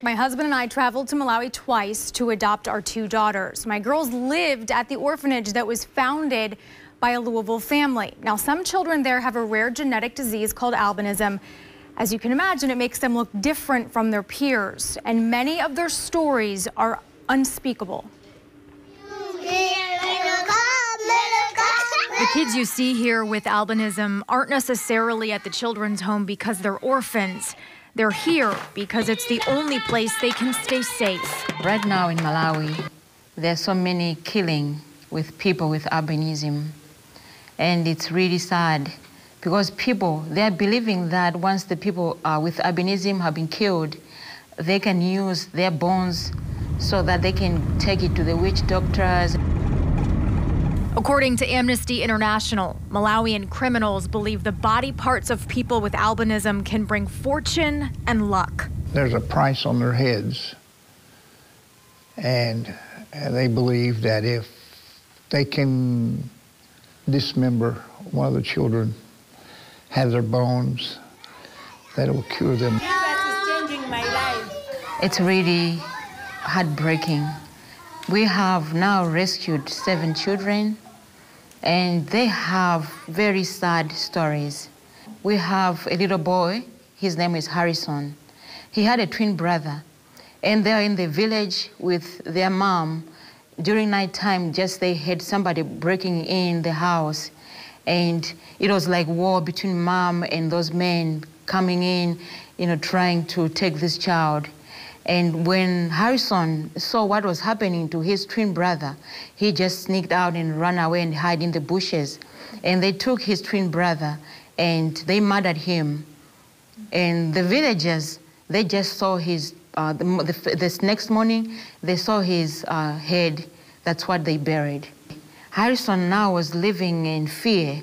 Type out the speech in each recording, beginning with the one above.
My husband and I traveled to Malawi twice to adopt our two daughters. My girls lived at the orphanage that was founded by a Louisville family. Now, some children there have a rare genetic disease called albinism. As you can imagine, it makes them look different from their peers, and many of their stories are unspeakable. The kids you see here with albinism aren't necessarily at the children's home because they're orphans. They're here because it's the only place they can stay safe. Right now in Malawi, there's so many killing with people with albinism. And it's really sad because people, they're believing that once the people with albinism have been killed, they can use their bones so that they can take it to the witch doctors. According to Amnesty International, Malawian criminals believe the body parts of people with albinism can bring fortune and luck. There's a price on their heads, and they believe that if they can dismember one of the children, have their bones, that it will cure them. It's really heartbreaking. We have now rescued 7 children, and they have very sad stories. We have a little boy, his name is Harrison. He had a twin brother, and they're in the village with their mom. During nighttime, just they had somebody breaking in the house, and it was like war between mom and those men coming in, trying to take this child. And when Harrison saw what was happening to his twin brother, he just sneaked out and ran away and hid in the bushes. And they took his twin brother and they murdered him. And the villagers, they just saw his, this next morning, they saw his head. That's what they buried. Harrison now was living in fear.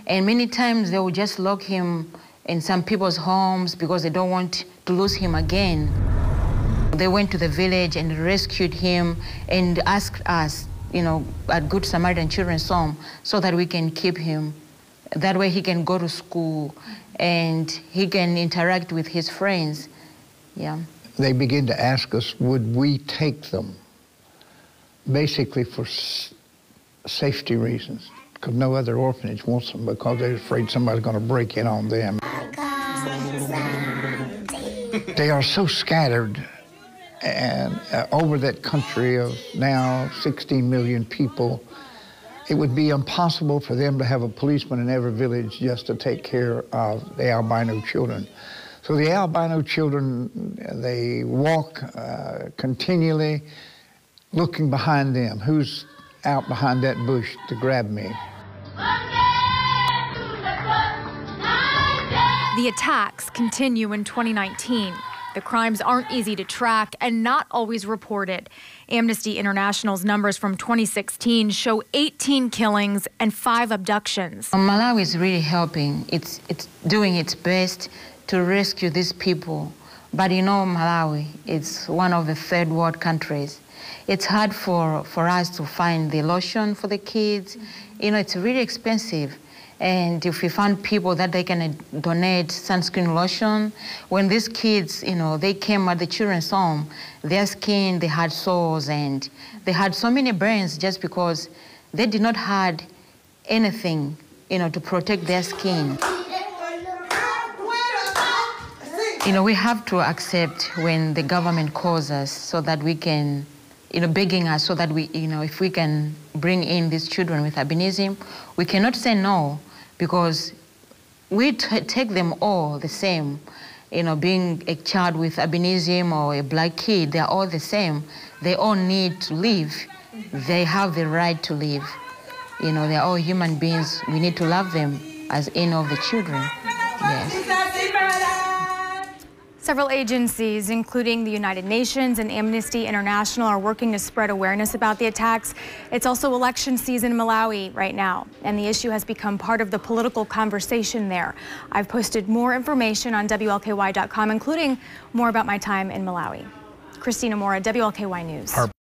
And many times they would just lock him in some people's homes because they don't want to lose him again. They went to the village and rescued him and asked us, at Good Samaritan Children's Home, so that we can keep him. That way he can go to school and he can interact with his friends. Yeah. They begin to ask us, would we take them? Basically for safety reasons, because no other orphanage wants them because they're afraid somebody's going to break in on them. They are so scattered and over that country of now 16 million people, it would be impossible for them to have a policeman in every village just to take care of the albino children. So the albino children, they walk continually looking behind them. Who's out behind that bush to grab me? The attacks continue in 2019. The crimes aren't easy to track and not always reported. Amnesty International's numbers from 2016 show 18 killings and 5 abductions. Malawi is really helping. It's doing its best to rescue these people. But Malawi, it's one of the third world countries. It's hard for us to find the lotion for the kids. It's really expensive. And if we find people that they can donate sunscreen lotion, when these kids, they came at the children's home, their skin, they had sores and they had so many burns just because they did not have anything, to protect their skin. We have to accept when the government calls us so that we can, begging us so that we, if we can bring in these children with albinism, we cannot say no because we take them all the same. Being a child with albinism or a black kid, they're all the same. They all need to live. They have the right to live. They're all human beings. We need to love them as any of the children. Yes. Several agencies, including the United Nations and Amnesty International, are working to spread awareness about the attacks. It's also election season in Malawi right now, and the issue has become part of the political conversation there. I've posted more information on WLKY.com, including more about my time in Malawi. Christina Mora, WLKY News.